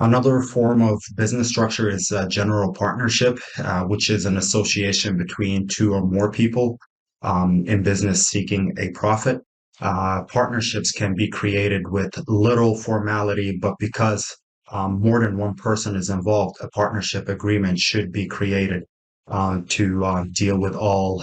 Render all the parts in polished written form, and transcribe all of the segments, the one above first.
Another form of business structure is a general partnership, which is an association between two or more people in business seeking a profit. Partnerships can be created with little formality, but because more than one person is involved, a partnership agreement should be created to deal with all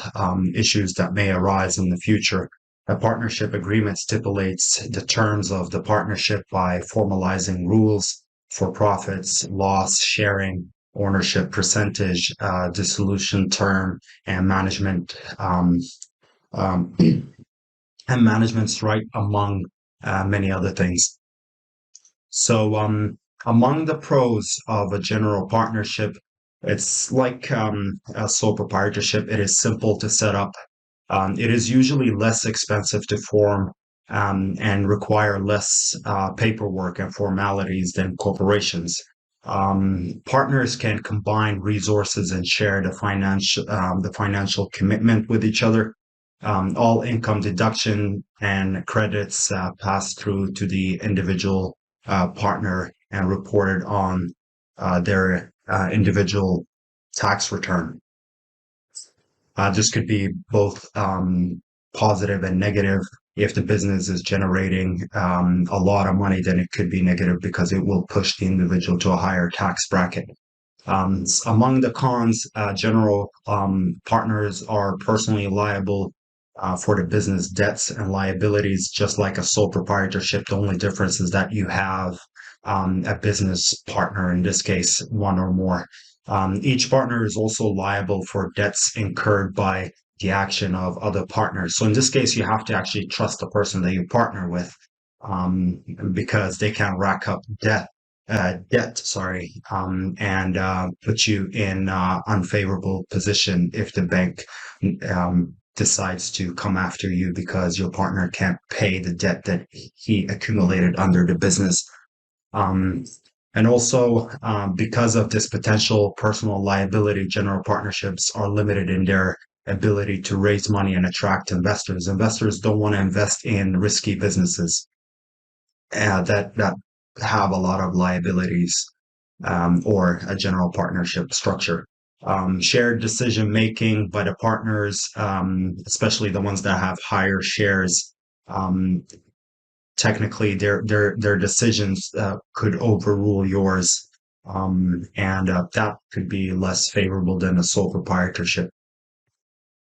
issues that may arise in the future. A partnership agreement stipulates the terms of the partnership by formalizing rules for profits, loss sharing, ownership percentage, dissolution term, and um, and management's right, among many other things. So, among the pros of a general partnership, it's like a sole proprietorship. It is simple to set up. It is usually less expensive to form and require less paperwork and formalities than corporations. Partners can combine resources and share the financial commitment with each other. All income deduction and credits pass through to the individual partner and reported on their individual tax return. This could be both positive and negative. If the business is generating a lot of money, then it could be negative because it will push the individual to a higher tax bracket. Among the cons, general partners are personally liable for the business debts and liabilities, just like a sole proprietorship. The only difference is that you have a business partner, in this case, one or more. Each partner is also liable for debts incurred by the action of other partners. So in this case, you have to actually trust the person that you partner with, because they can rack up debt, and put you in unfavorable position if the bank decides to come after you because your partner can't pay the debt that he accumulated under the business. Um, and also, because of this potential personal liability, general partnerships are limited in their ability to raise money and attract investors. Investors don't want to invest in risky businesses that have a lot of liabilities, or a general partnership structure. Shared decision making by the partners, especially the ones that have higher shares, um, technically their decisions could overrule yours, and that could be less favorable than a sole proprietorship.